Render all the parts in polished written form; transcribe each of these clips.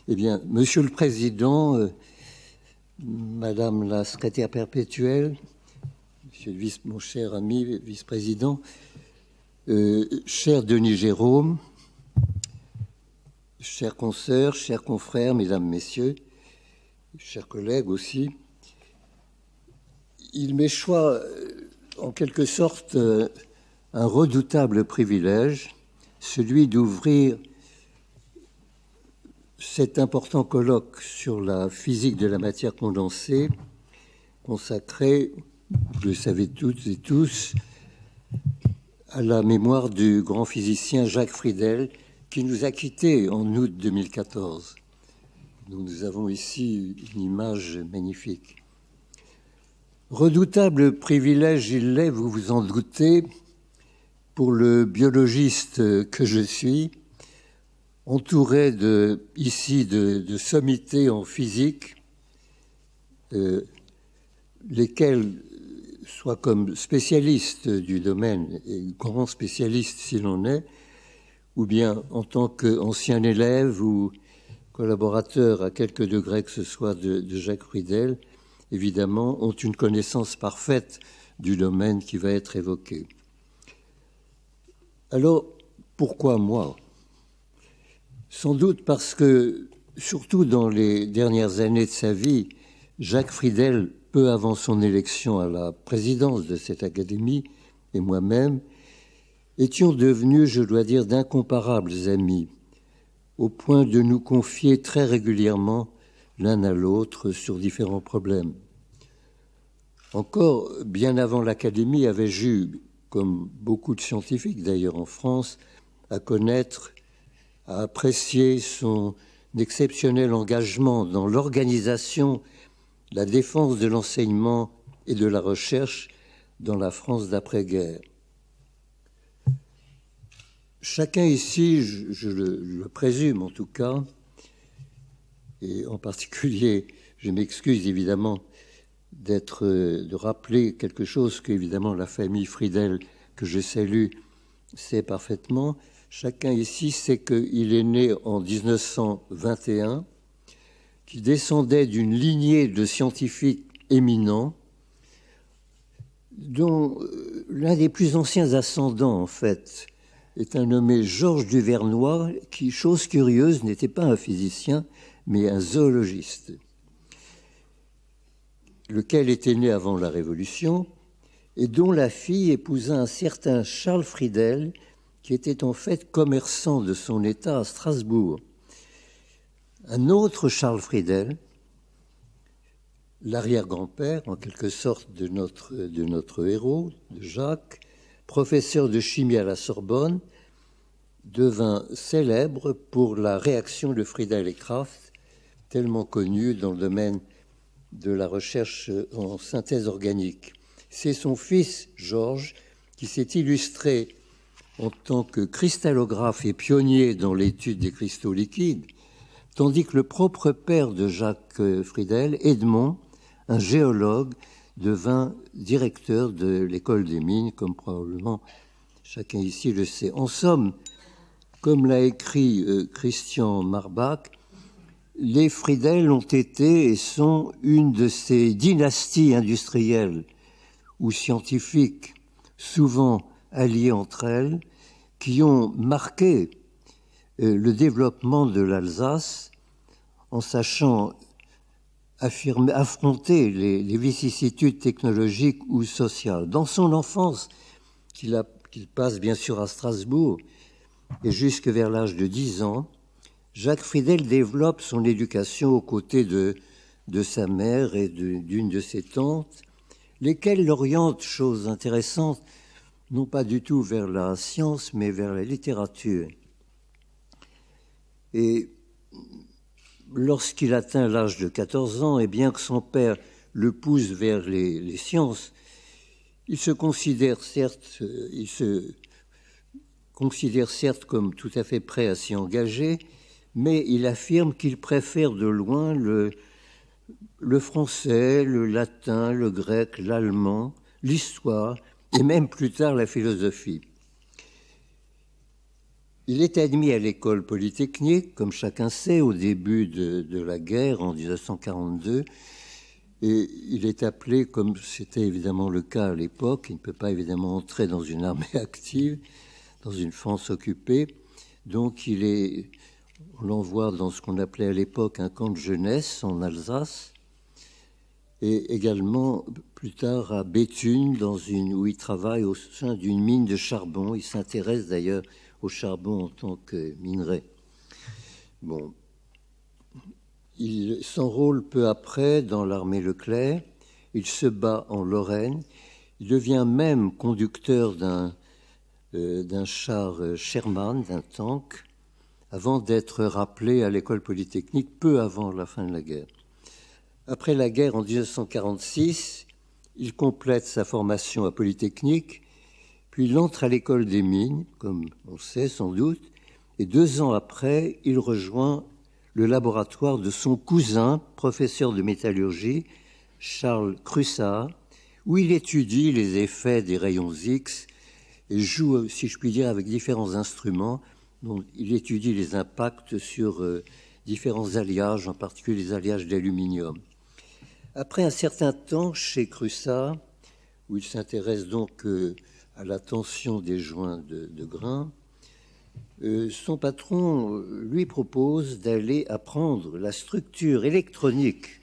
Eh bien, Monsieur le Président, Madame la secrétaire perpétuelle, Monsieur mon cher ami vice-président, cher Denis Jérôme, chers consoeurs, chers confrères, mesdames, messieurs, chers collègues aussi, il m'échoit en quelque sorte un redoutable privilège, celui d'ouvrir cet important colloque sur la physique de la matière condensée, consacré, vous le savez toutes et tous, à la mémoire du grand physicien Jacques Friedel, qui nous a quittés en août 2014. Nous avons ici une image magnifique. Redoutable privilège il l'est, vous vous en doutez, pour le biologiste que je suis, entouré ici de sommités en physique, lesquels, soit comme spécialistes du domaine, et grands spécialistes s'il en est, ou bien en tant qu'ancien élève ou collaborateur à quelque degré que ce soit de Jacques Friedel, évidemment, ont une connaissance parfaite du domaine qui va être évoqué. Alors, pourquoi moi ? Sans doute parce que, surtout dans les dernières années de sa vie, Jacques Friedel, peu avant son élection à la présidence de cette académie, et moi-même, étions devenus, je dois dire, d'incomparables amis, au point de nous confier très régulièrement l'un à l'autre sur différents problèmes. Encore bien avant l'Académie, avais-je eu, comme beaucoup de scientifiques d'ailleurs en France, à connaître, à apprécier son exceptionnel engagement dans l'organisation, la défense de l'enseignement et de la recherche dans la France d'après-guerre. Chacun ici, je le présume en tout cas, et en particulier, je m'excuse évidemment de rappeler quelque chose qu'évidemment la famille Friedel, que je salue, sait parfaitement. Chacun ici sait qu'il est né en 1921, qu'il descendait d'une lignée de scientifiques éminents, dont l'un des plus anciens ascendants, en fait, est un nommé Georges Duvernoy, qui, chose curieuse, n'était pas un physicien, mais un zoologiste, lequel était né avant la Révolution, et dont la fille épousa un certain Charles Friedel, qui était en fait commerçant de son état à Strasbourg. Un autre Charles Friedel, l'arrière-grand-père, en quelque sorte, de notre héros, de Jacques, professeur de chimie à la Sorbonne, devint célèbre pour la réaction de Friedel et Kraft, tellement connue dans le domaine de la recherche en synthèse organique. C'est son fils, Georges, qui s'est illustré en tant que cristallographe et pionnier dans l'étude des cristaux liquides, tandis que le propre père de Jacques Friedel, Edmond, un géologue, devint directeur de l'école des mines, comme probablement chacun ici le sait. En somme, comme l'a écrit Christian Marbach, les Friedel ont été et sont une de ces dynasties industrielles ou scientifiques, souvent alliées entre elles, qui ont marqué le développement de l'Alsace en sachant affronter les vicissitudes technologiques ou sociales. Dans son enfance, qu'il passe bien sûr à Strasbourg, et jusque vers l'âge de 10 ans, Jacques Friedel développe son éducation aux côtés de sa mère et d'une de ses tantes, lesquelles l'orientent, chose intéressante, non pas du tout vers la science, mais vers la littérature. Et lorsqu'il atteint l'âge de 14 ans, et bien que son père le pousse vers les sciences, il se considère certes comme tout à fait prêt à s'y engager, mais il affirme qu'il préfère de loin le français, le latin, le grec, l'allemand, l'histoire et même plus tard la philosophie. Il est admis à l'école polytechnique, comme chacun sait, au début de la guerre, en 1942, et il est appelé, comme c'était évidemment le cas à l'époque, il ne peut pas évidemment entrer dans une armée active, dans une France occupée, donc on l'envoie dans ce qu'on appelait à l'époque un camp de jeunesse en Alsace, et également plus tard à Béthune, où il travaille au sein d'une mine de charbon. Il s'intéresse d'ailleurs au charbon en tant que minerai. Bon. Il s'enrôle peu après dans l'armée Leclerc. Il se bat en Lorraine. Il devient même conducteur d'un char Sherman, d'un tank, avant d'être rappelé à l'école polytechnique peu avant la fin de la guerre. Après la guerre, en 1946, il complète sa formation à Polytechnique, puis il entre à l'école des mines, comme on sait sans doute, et 2 ans après, il rejoint le laboratoire de son cousin, professeur de métallurgie, Charles Crussard, où il étudie les effets des rayons X et joue, si je puis dire, avec différents instruments. Donc, il étudie les impacts sur différents alliages, en particulier les alliages d'aluminium. Après un certain temps chez Crussard, où il s'intéresse donc à la tension des joints de grains, son patron lui propose d'aller apprendre la structure électronique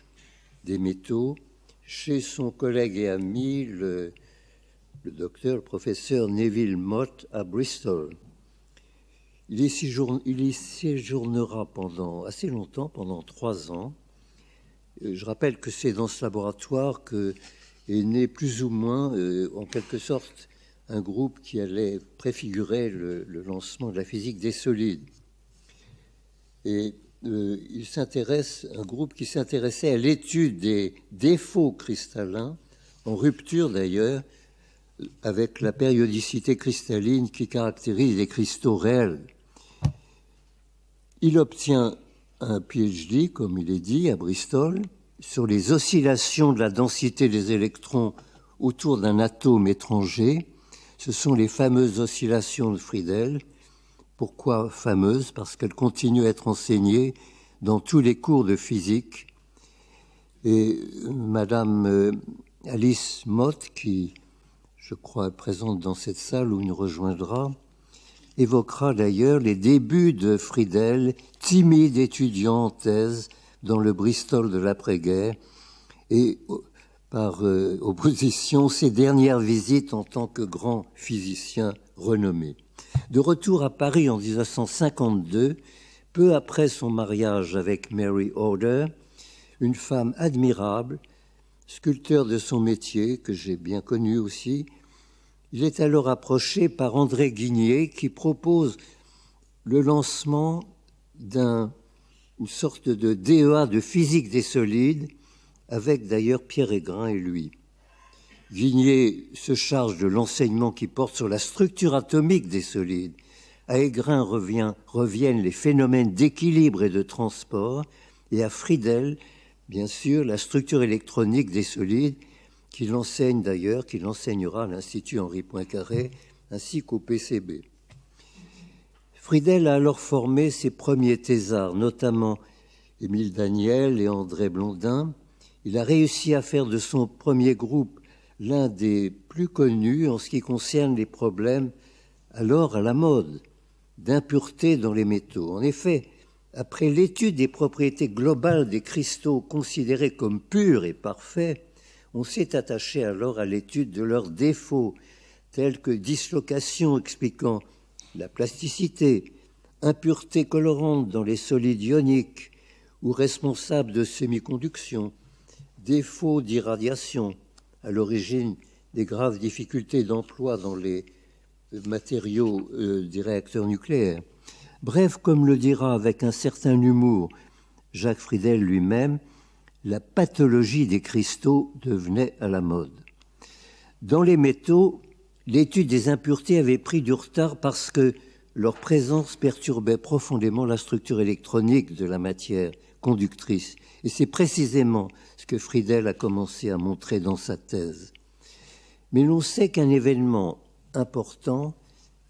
des métaux chez son collègue et ami, le professeur Neville Mott à Bristol. Il y séjournera pendant assez longtemps, pendant 3 ans. Je rappelle que c'est dans ce laboratoire qu'est né plus ou moins, en quelque sorte, un groupe qui allait préfigurer le lancement de la physique des solides. Et un groupe qui s'intéressait à l'étude des défauts cristallins, en rupture d'ailleurs avec la périodicité cristalline qui caractérise les cristaux réels. Il obtient un PhD, comme il est dit, à Bristol, sur les oscillations de la densité des électrons autour d'un atome étranger. Ce sont les fameuses oscillations de Friedel. Pourquoi fameuses? Parce qu'elles continuent à être enseignées dans tous les cours de physique. Et Madame Alice Mott, qui, je crois, est présente dans cette salle où il nous rejoindra, évoquera d'ailleurs les débuts de Friedel, timide étudiant en thèse dans le Bristol de l'après-guerre, et par opposition, ses dernières visites en tant que grand physicien renommé. De retour à Paris en 1952, peu après son mariage avec Mary Order, une femme admirable, sculpteur de son métier, que j'ai bien connu aussi, il est alors approché par André Guigné qui propose le lancement d'une sorte de DEA de physique des solides, avec d'ailleurs Pierre Aigrin et lui. Guigné se charge de l'enseignement qui porte sur la structure atomique des solides. À Aigrin reviennent les phénomènes d'équilibre et de transport, et à Friedel, bien sûr, la structure électronique des solides, qu'il enseigne d'ailleurs, qu'il enseignera à l'Institut Henri Poincaré ainsi qu'au PCB. Friedel a alors formé ses premiers thésards, notamment Émile Daniel et André Blondin. Il a réussi à faire de son premier groupe l'un des plus connus en ce qui concerne les problèmes alors à la mode d'impureté dans les métaux. En effet, après l'étude des propriétés globales des cristaux considérés comme purs et parfaits, on s'est attaché alors à l'étude de leurs défauts, tels que dislocation expliquant la plasticité, impureté colorante dans les solides ioniques ou responsables de semi-conduction, défauts d'irradiation, à l'origine des graves difficultés d'emploi dans les matériaux des réacteurs nucléaires. Bref, comme le dira avec un certain humour Jacques Friedel lui-même, la pathologie des cristaux devenait à la mode. Dans les métaux, l'étude des impuretés avait pris du retard parce que leur présence perturbait profondément la structure électronique de la matière conductrice. Et c'est précisément ce que Friedel a commencé à montrer dans sa thèse. Mais l'on sait qu'un événement important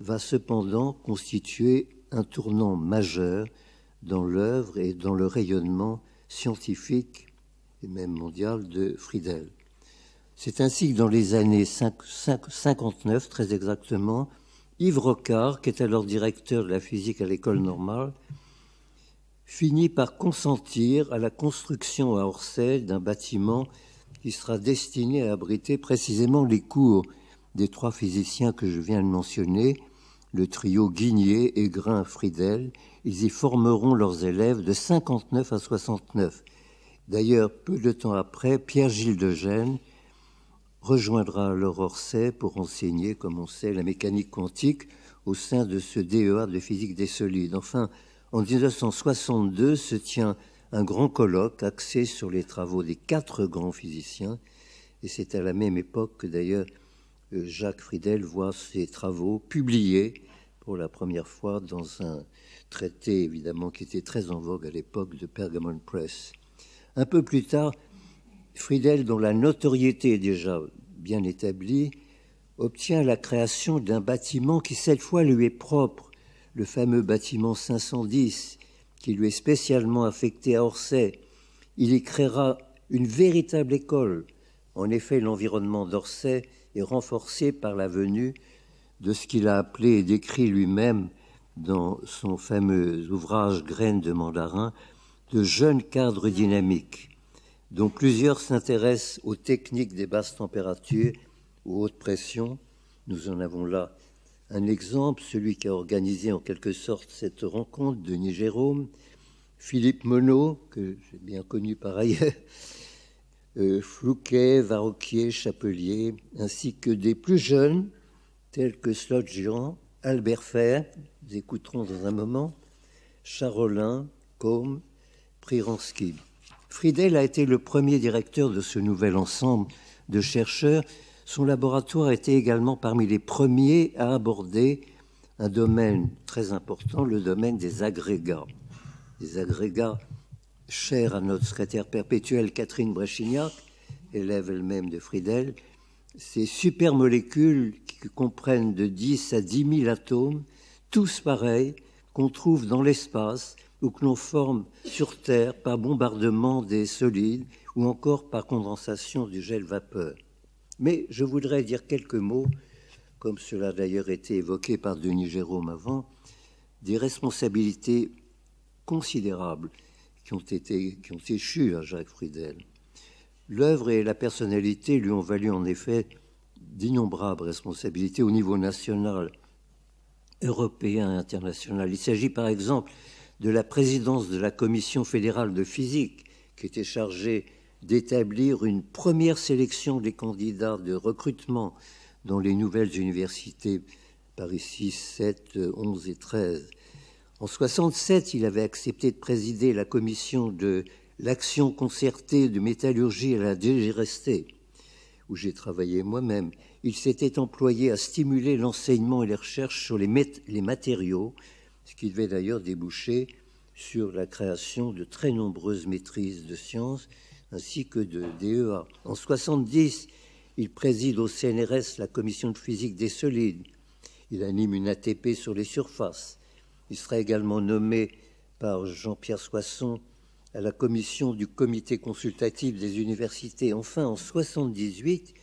va cependant constituer un tournant majeur dans l'œuvre et dans le rayonnement scientifique et même mondial de Friedel. C'est ainsi que dans les années 59, très exactement, Yves Rocard, qui est alors directeur de la physique à l'École normale, finit par consentir à la construction à Orsay d'un bâtiment qui sera destiné à abriter précisément les cours des trois physiciens que je viens de mentionner, le trio Guigné, Aigrin, Friedel. Ils y formeront leurs élèves de 59 à 69. D'ailleurs, peu de temps après, Pierre-Gilles de Gennes rejoindra alors Orsay pour enseigner, comme on sait, la mécanique quantique au sein de ce DEA de physique des solides. Enfin, en 1962 se tient un grand colloque axé sur les travaux des 4 grands physiciens, et c'est à la même époque que d'ailleurs Jacques Friedel voit ses travaux publiés pour la première fois dans un traité, évidemment, qui était très en vogue à l'époque, de Pergamon Press. Un peu plus tard, Friedel, dont la notoriété est déjà bien établie, obtient la création d'un bâtiment qui, cette fois, lui est propre, le fameux bâtiment 510, qui lui est spécialement affecté à Orsay. Il y créera une véritable école. En effet, l'environnement d'Orsay est renforcé par la venue de ce qu'il a appelé et décrit lui-même dans son fameux ouvrage « Graines de mandarin », de jeunes cadres dynamiques, dont plusieurs s'intéressent aux techniques des basses températures ou haute pression. Nous en avons là un exemple, celui qui a organisé en quelque sorte cette rencontre, Denis Jérôme, Philippe Monod, que j'ai bien connu par ailleurs, Flouquet, Varroquier, Chapelier, ainsi que des plus jeunes, tels que Slotgian, Albert Fer, nous écouterons dans un moment, Charolin, Combe, Priransky. Friedel a été le premier directeur de ce nouvel ensemble de chercheurs. Son laboratoire était également parmi les premiers à aborder un domaine très important, le domaine des agrégats. Des agrégats chers à notre secrétaire perpétuelle Catherine Bréchignac, élève elle-même de Friedel, ces supermolécules qui comprennent de 10 à 10 000 atomes, tous pareils, qu'on trouve dans l'espace ou que l'on forme sur Terre par bombardement des solides ou encore par condensation du gel vapeur. Mais je voudrais dire quelques mots, comme cela a d'ailleurs été évoqué par Denis Jérôme avant, des responsabilités considérables qui ont échu à Jacques Friedel. L'œuvre et la personnalité lui ont valu en effet d'innombrables responsabilités au niveau national, européen et international. Il s'agit par exemple de la présidence de la Commission fédérale de physique, qui était chargée d'établir une première sélection des candidats de recrutement dans les nouvelles universités Paris 6, 7, 11 et 13. En 1967, il avait accepté de présider la commission de l'action concertée de métallurgie à la DGRST, où j'ai travaillé moi-même. Il s'était employé à stimuler l'enseignement et les recherches sur les matériaux, ce qui devait d'ailleurs déboucher sur la création de très nombreuses maîtrises de sciences ainsi que de DEA. En 1970, il préside au CNRS la commission de physique des solides. Il anime une ATP sur les surfaces. Il sera également nommé par Jean-Pierre Soisson à la commission du comité consultatif des universités. Enfin, en 1978,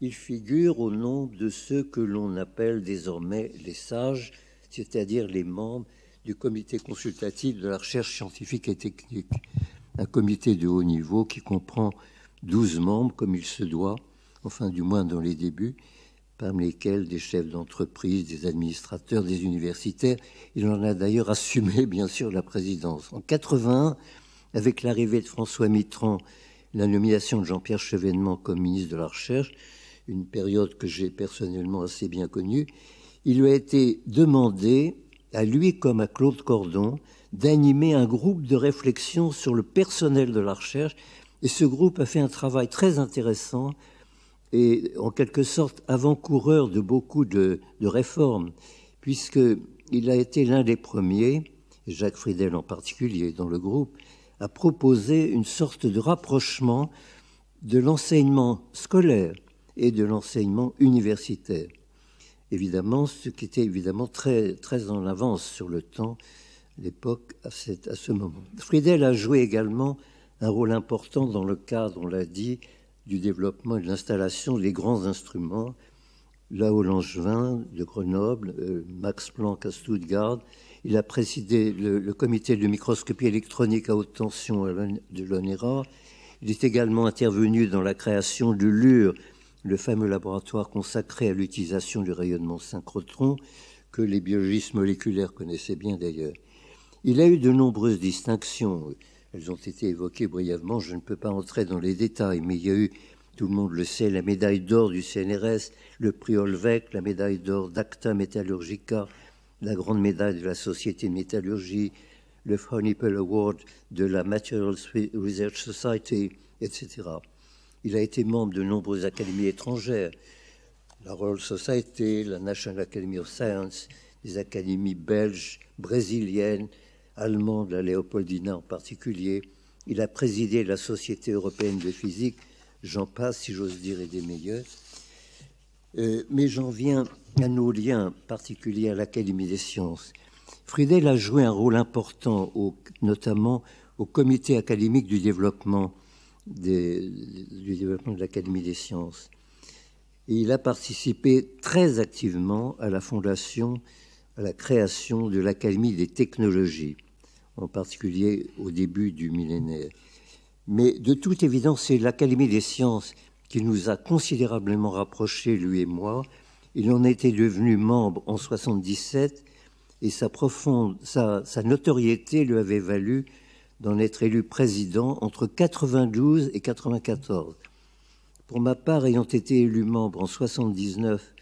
il figure au nom de ceux que l'on appelle désormais les sages, c'est-à-dire les membres du comité consultatif de la recherche scientifique et technique, un comité de haut niveau qui comprend 12 membres, comme il se doit, enfin du moins dans les débuts, parmi lesquels des chefs d'entreprise, des administrateurs, des universitaires. Il en a d'ailleurs assumé, bien sûr, la présidence. En 1981, avec l'arrivée de François Mitterrand, la nomination de Jean-Pierre Chevènement comme ministre de la Recherche, une période que j'ai personnellement assez bien connue, il lui a été demandé, à lui comme à Claude Cordon, d'animer un groupe de réflexion sur le personnel de la recherche. Et ce groupe a fait un travail très intéressant et en quelque sorte avant-coureur de beaucoup de réformes, puisqu'il a été l'un des premiers, et Jacques Friedel en particulier dans le groupe, à proposer une sorte de rapprochement de l'enseignement scolaire et de l'enseignement universitaire. évidemment, ce qui était évidemment très, très en avance sur le temps, l'époque, à ce moment. Friedel a joué également un rôle important dans le cadre, on l'a dit, du développement et de l'installation des grands instruments, Lao Langevin de Grenoble, Max Planck à Stuttgart. Il a présidé le comité de microscopie électronique à haute tension de l'ONERA. Il est également intervenu dans la création du LUR, le fameux laboratoire consacré à l'utilisation du rayonnement synchrotron, que les biologistes moléculaires connaissaient bien d'ailleurs. Il a eu de nombreuses distinctions. Elles ont été évoquées brièvement, je ne peux pas entrer dans les détails, mais il y a eu, tout le monde le sait, la médaille d'or du CNRS, le prix Olvec, la médaille d'or d'Acta Metallurgica, la grande médaille de la Société de métallurgie, le Honeywell Award de la Materials Research Society, etc. Il a été membre de nombreuses académies étrangères, la Royal Society, la National Academy of Science, les académies belges, brésiliennes, allemandes, la Léopoldina en particulier. Il a présidé la Société européenne de physique, j'en passe, si j'ose dire, et des meilleurs. Mais j'en viens à nos liens particuliers à l'Académie des sciences. Friedel a joué un rôle important, notamment au comité académique du développement de l'Académie des sciences. Et il a participé très activement à la fondation, à la création de l'Académie des technologies, en particulier au début du millénaire. Mais de toute évidence, c'est l'Académie des sciences qui nous a considérablement rapprochés, lui et moi. Il en était devenu membre en 1977 et sa notoriété lui avait valu d'en être élu président entre 92 et 94. Pour ma part, ayant été élu membre en 1979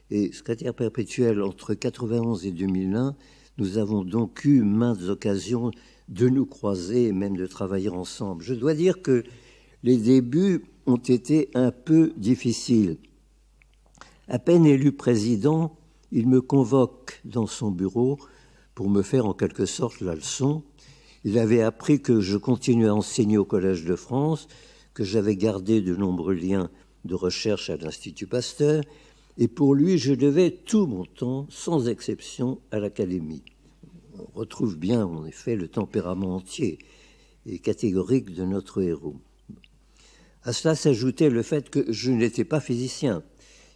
et secrétaire perpétuel entre 91 et 2001, nous avons donc eu maintes occasions de nous croiser et même de travailler ensemble. Je dois dire que les débuts ont été un peu difficiles. À peine élu président, il me convoque dans son bureau pour me faire en quelque sorte la leçon. Il avait appris que je continuais à enseigner au Collège de France, que j'avais gardé de nombreux liens de recherche à l'Institut Pasteur, et pour lui, je devais tout mon temps, sans exception, à l'Académie. On retrouve bien, en effet, le tempérament entier et catégorique de notre héros. À cela s'ajoutait le fait que je n'étais pas physicien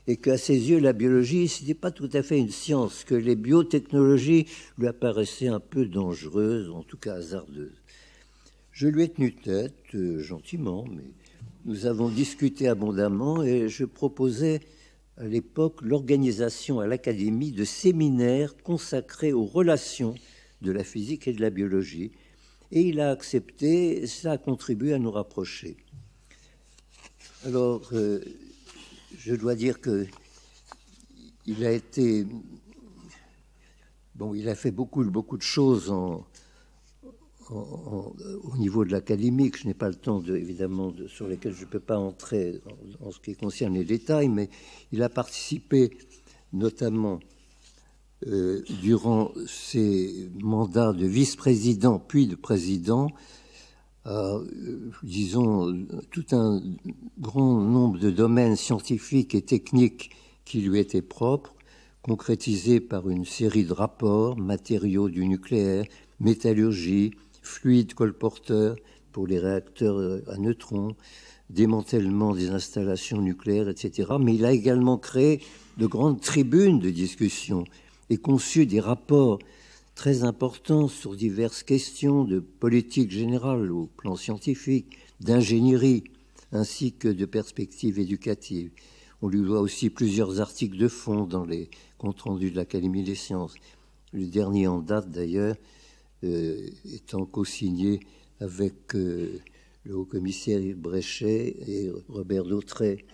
et qu'à ses yeux, la biologie, ce n'était pas tout à fait une science, que les biotechnologies lui apparaissaient un peu dangereuses, en tout cas hasardeuses. Je lui ai tenu tête, gentiment, mais nous avons discuté abondamment et je proposais à l'époque l'organisation à l'Académie de séminaires consacrés aux relations de la physique et de la biologie. Et il a accepté, et cela a contribué à nous rapprocher. Alors, je dois dire que il a été... Bon, il a fait beaucoup de choses au niveau de l'académique. Je n'ai pas le temps, évidemment, sur lesquels je ne peux pas entrer en ce qui concerne les détails, mais il a participé notamment durant ses mandats de vice-président puis de président à, disons, tout un grand nombre de domaines scientifiques et techniques qui lui étaient propres, concrétisés par une série de rapports, matériaux du nucléaire, métallurgie, fluides colporteurs pour les réacteurs à neutrons, démantèlement des installations nucléaires, etc. Mais il a également créé de grandes tribunes de discussion et conçu des rapports très importants sur diverses questions de politique générale au plan scientifique, d'ingénierie, ainsi que de perspectives éducatives. On lui doit aussi plusieurs articles de fond dans les comptes rendus de l'Académie des sciences. Le dernier en date, d'ailleurs, étant co-signé avec le haut-commissaire Bréchet et Robert Dautrey,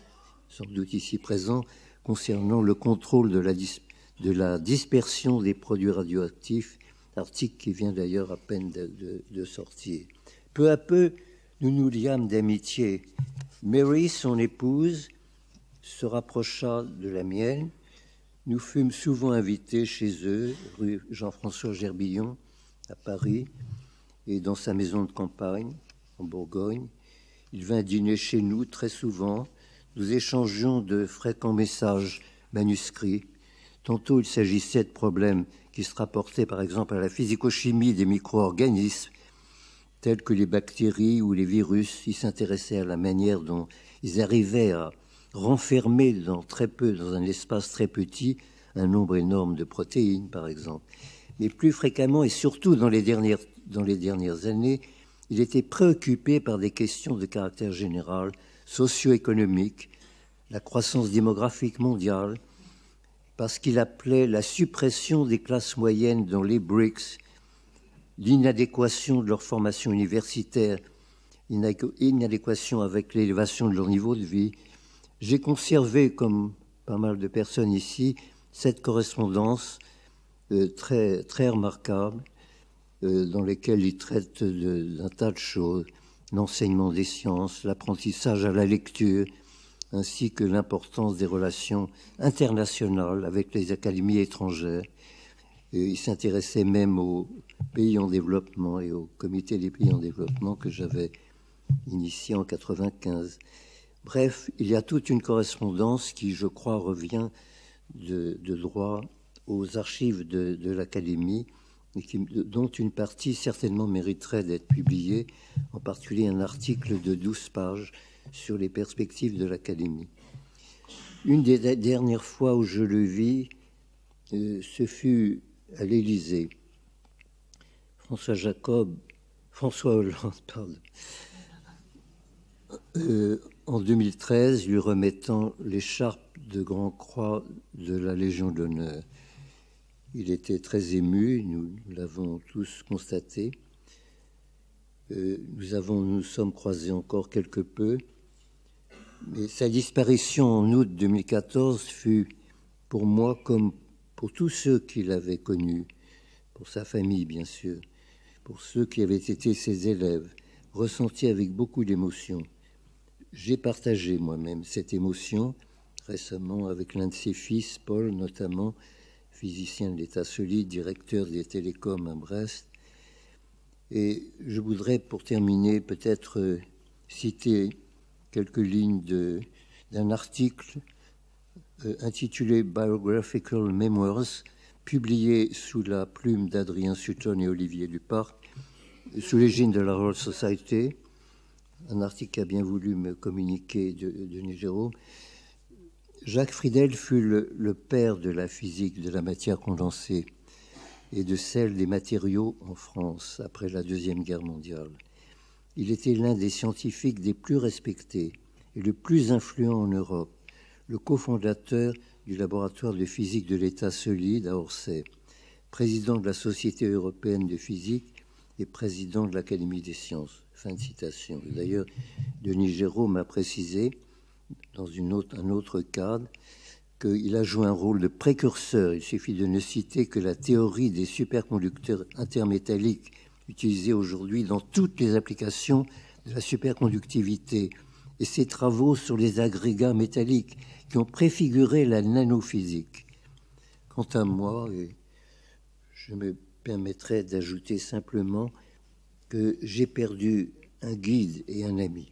sans doute ici présent, concernant le contrôle de la dispersion des produits radioactifs, article qui vient d'ailleurs à peine de sortir. Peu à peu, nous nous liâmes d'amitié. Mary, son épouse, se rapprocha de la mienne. Nous fûmes souvent invités chez eux, rue Jean-François Gerbillon, à Paris, et dans sa maison de campagne, en Bourgogne. Il vint dîner chez nous très souvent. Nous échangions de fréquents messages manuscrits, Tantôt, il s'agissait de problèmes qui se rapportaient, par exemple, à la physico-chimie des micro-organismes, tels que les bactéries ou les virus. Il s'intéressait à la manière dont ils arrivaient à renfermer dans un espace très petit, un nombre énorme de protéines, par exemple. Mais plus fréquemment, et surtout dans les dernières années, il était préoccupé par des questions de caractère général, socio-économique, la croissance démographique mondiale, parce qu'il appelait la suppression des classes moyennes dans les BRICS, l'inadéquation de leur formation universitaire, inadéquation avec l'élévation de leur niveau de vie. J'ai conservé, comme pas mal de personnes ici, cette correspondance très, très remarquable, dans lesquelles il traite d'un tas de choses, l'enseignement des sciences, l'apprentissage à la lecture, ainsi que l'importance des relations internationales avec les académies étrangères. Et il s'intéressait même aux pays en développement et au comité des pays en développement que j'avais initié en 1995. Bref, il y a toute une correspondance qui, je crois, revient de droit aux archives de l'Académie, et dont une partie certainement mériterait d'être publiée, en particulier un article de 12 pages sur les perspectives de l'Académie. Une des dernières fois où je le vis, ce fut à l'Élysée. François Hollande, en 2013, lui remettant l'écharpe de Grand Croix de la Légion d'honneur. Il était très ému, nous l'avons tous constaté. Nous sommes croisés encore quelque peu. Mais sa disparition en août 2014 fut pour moi, comme pour tous ceux qui l'avaient connu, pour sa famille bien sûr, pour ceux qui avaient été ses élèves, ressenti avec beaucoup d'émotion. J'ai partagé moi-même cette émotion récemment avec l'un de ses fils, Paul notamment, physicien de l'État solide, directeur des télécoms à Brest. Et je voudrais, pour terminer, peut-être citer quelques lignes d'un article intitulé Biographical Memoirs, publié sous la plume d'Adrien Sutton et Olivier Duparc, sous l'égide de la Royal Society, un article qu'a bien voulu me communiquer Denis Jérôme. Jacques Friedel fut le père de la physique de la matière condensée et de celle des matériaux en France après la Deuxième Guerre mondiale. Il était l'un des scientifiques des plus respectés et le plus influent en Europe, le cofondateur du laboratoire de physique de l'État solide à Orsay, président de la Société européenne de physique et président de l'Académie des sciences. Fin de citation. D'ailleurs, Denis Jérôme a précisé, dans un autre cadre, qu'il a joué un rôle de précurseur. Il suffit de ne citer que la théorie des superconducteurs intermétalliques utilisée aujourd'hui dans toutes les applications de la superconductivité et ses travaux sur les agrégats métalliques qui ont préfiguré la nanophysique. Quant à moi, je me permettrai d'ajouter simplement que j'ai perdu un guide et un ami.